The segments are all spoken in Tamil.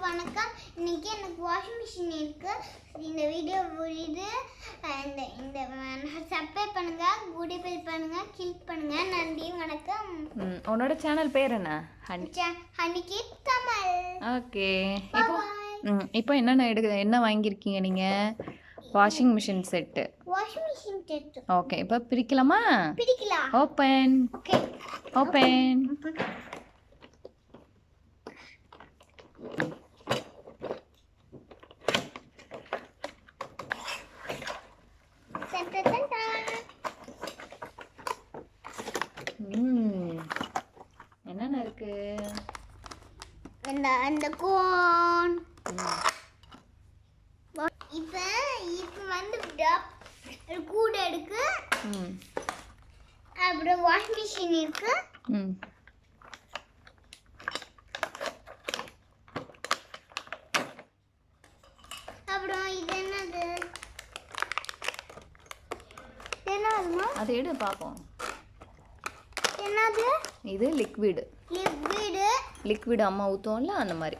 வணக்கம். இன்னைக்கு எனக்கு வாஷிங் மிஷின் இருக்கு. இந்த வீடியோ புரியுது. இந்த சப்ஸ்கிரைப் பண்ணுங்க, கூடி பெல் பண்ணுங்க, கிளிக் பண்ணுங்க. நன்றி வணக்கம். உன்னோட சேனல் பேர் என்ன? ஹனிகி தமிழ். ஓகே. இப்போ என்ன வாங்கியிருக்கீங்க நீங்க? Washing machine set. Washing machine set. Okay, இப்போ பிரிக்கலாமா? பிரிக்கலாம். ஓபன். ஓகே. ஓபன். என்னென்ன இருக்கு? அந்த கோன். இப்போ வந்து கூட இருக்கு. அப்புறம் வாஷிங் மிஷின் இருக்கு. அப்புறம் இது என்னது? என்னதுமா? அது எடு பாப்போம். என்னது? இது லிக்விட். லிக்விட் அம்மா ஊத்துவோம்ல அந்த மாதிரி.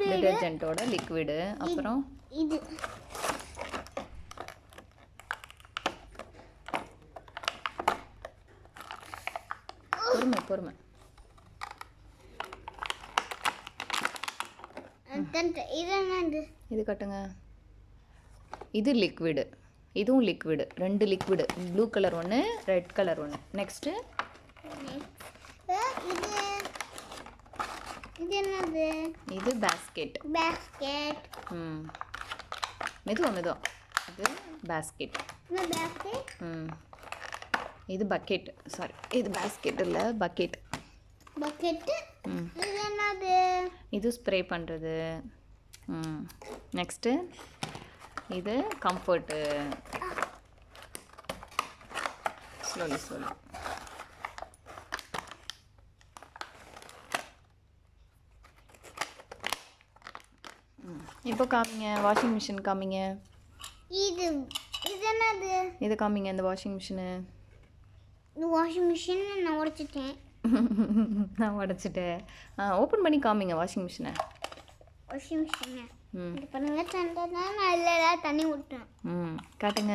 டிடர்ஜென்ட்டோட லிக்விட். அப்புறம் இது பொறுமை. இது கட்டுங்க. இது லிக்விடு, இதுவும் லிக்விடு. 2 லிக்விடு, ப்ளூ கலர் ஒன்று, ரெட் கலர் ஒன்று. நெக்ஸ்ட்டு இது என்னது? இது பேஸ்கெட். மெதுவா. இது பேஸ்கெட். இது பக்கெட். சாரி, இது பேஸ்கெட் இல்லை, பக்கெட். இது என்னது? இது ஸ்ப்ரே பண்ணுறது. நெக்ஸ்ட்டு இது கம்ஃபர்ட்டு. ஸ்லோலி. இப்போ காமிங்க, வாஷிங் மிஷின் காமிங்க. இது என்னது? இது காமிங்க, இந்த வாஷிங் மிஷினு. இந்த வாஷிங் மிஷின் நான் உடைச்சிட்டேன். நான் உடைச்சிட்டேன். ஓப்பன் பண்ணி காமிங்க வாஷிங் மிஷினை. இது பண்ணுங்க. நல்லா தண்ணி ஊற்றணும். காட்டுங்க.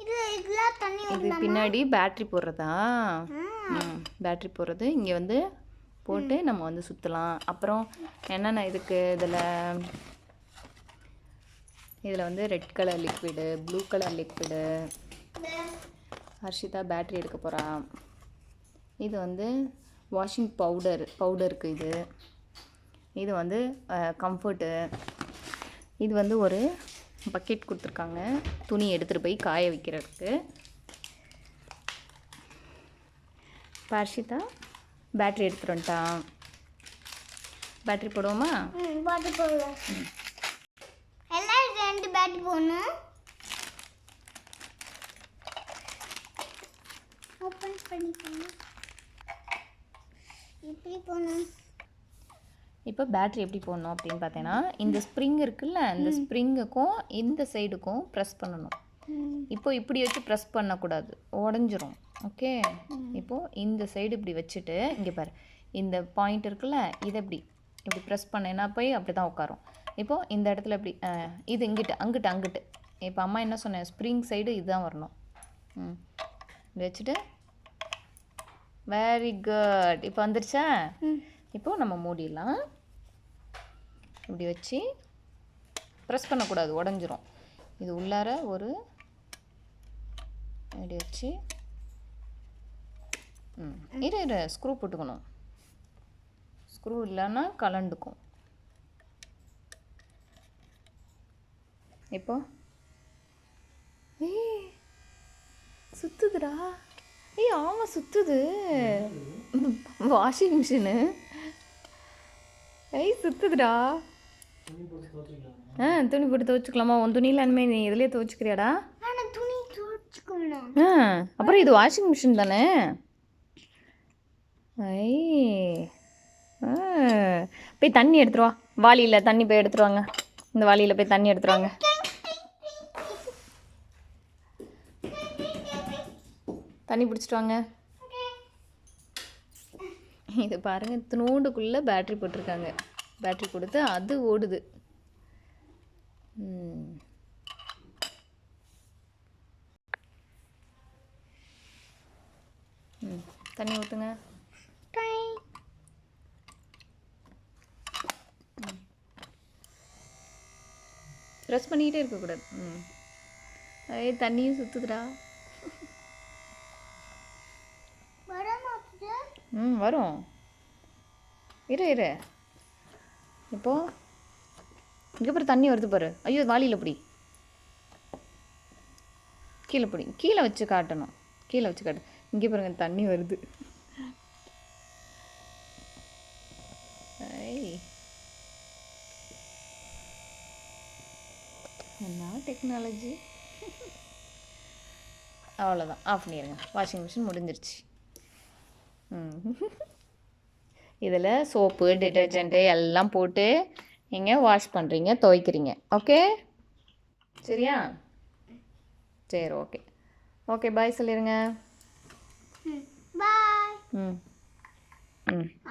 இதெல்லாம் தண்ணி இது பின்னாடி பேட்ரி போடுறதா? பேட்ரி போடுறது. இங்கே வந்து போட்டு நம்ம வந்து சுற்றலாம். அப்புறம் என்னென்ன இதுக்கு? இதில் வந்து red colour liquid, blue colour liquid. Harshita battery எடுக்க போகிறா. இது வந்து வாஷிங் பவுடருக்கு. இது வந்து கம்ஃபர்ட்டு. இது வந்து ஒரு பக்கெட் கொடுத்துருக்காங்க, துணி எடுத்துகிட்டு போய் காய வைக்கிறதுக்கு. ஹர்ஷிதா பேட்ரி எடுத்துகிட்டு வந்துட்டான். பேட்ரி போடுவோமா? பேட்ரி போடுவோம். எல்லாம் 2 பேட்டரி போடணும். ஓப்பன் பண்ணிக்கோங்க. இப்படி போடணும். இப்போ பேட்ரி எப்படி போடணும் அப்படின்னு பார்த்தீங்கன்னா, இந்த ஸ்ப்ரிங் இருக்குல்ல, இந்த ஸ்ப்ரிங்குக்கும் இந்த சைடுக்கும் ப்ரெஸ் பண்ணணும். இப்போ இப்படி வச்சு ப்ரெஸ் பண்ணக்கூடாது, உடஞ்சிரும். ஓகே. இப்போது இந்த சைடு இப்படி வச்சுட்டு, இங்கே பாரு, இந்த பாயிண்ட் இருக்குல்ல, இதை இப்படி ப்ரெஸ் பண்ணேன்னா போய் அப்படி தான் உட்காரும். இப்போது இந்த இடத்துல இப்படி இது அங்கிட்டு. இப்போ அம்மா என்ன சொன்னேன்? ஸ்ப்ரிங் சைடு இதுதான் வரணும். இப்படி வச்சுட்டு, வெரி குட். இப்போ வந்துருச்சா? இப்போது நம்ம மூடிடலாம். இப்படி வச்சு ப்ரெஸ் பண்ணக்கூடாது, உடஞ்சிரும். இது உள்ளார ஒரு இப்படி வச்சு இரு ஸ்க்ரூ போட்டுக்கணும். ஸ்க்ரூ இல்லைன்னா கலண்டுக்கும். இப்போ சுத்துதுடா. ஆமாம் சுத்துது. வாஷிங் மிஷினு சுத்துதுடா. துணி போட்டு துவைச்சிக்கலாமா? உன் துணியில் இனிமேல் நீ இதுலேயே துவைச்சிக்கிறியாடா? அப்புறம் இது வாஷிங் மிஷின் தானே? போய் தண்ணி எடுத்துருவா. வாளியில் தண்ணி போய் எடுத்துருவாங்க. இந்த வாளியில் போய் தண்ணி எடுத்துருவாங்க. தண்ணி பிடிச்சிட்டு வாங்க. இது பாருங்கள், இத்தினோண்டுக்குள்ளே பேட்ரி போட்டிருக்காங்க. பேட்ரி கொடுத்து அது ஓடுது. தண்ணி ஊற்றுங்க. ப்ரெஸ் பண்ணிக்கிட்டே இருக்கக்கூடாது. தண்ணியும் சுற்றுதுடா. வரும். இரு இப்போ இங்கே பாரு, தண்ணி வருது பாரு. ஐயோ, வாளியில் பிடி, கீழே பிடி, கீழே வச்சு காட்டணும். கீழே வச்சு காட்டு. இங்கே பாருங்க, தண்ணி வருது. என்ன டெக்னாலஜி. அவ்வளோதான், ஆஃப் பண்ணிடுங்க. வாஷிங் மிஷின் முடிஞ்சிருச்சு. இதில் சோப்பு, டிட்டர்ஜெண்ட்டு எல்லாம் போட்டு நீங்கள் வாஷ் பண்ணுறீங்க, துவைக்கிறீங்க. ஓகே, சரியா? சரி, ஓகே. ஓகே, பாய் சொல்லிடுங்க. பாய்.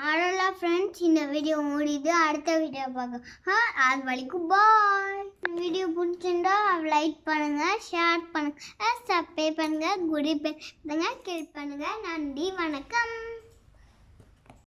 அவ்வளோதான் ஃப்ரெண்ட்ஸ், இந்த வீடியோ முடியுது. அடுத்த வீடியோ பார்க்க அது வரைக்கும் பாய். வீடியோ பிடிச்சிருந்தா லைக் பண்ணுங்கள், ஷேர் பண்ணுங்கள், சப்ஸ்கிரைப் பண்ணுங்கள், குடி பண்ணுங்கள், கிளிக் பண்ணுங்கள். நன்றி, வணக்கம்.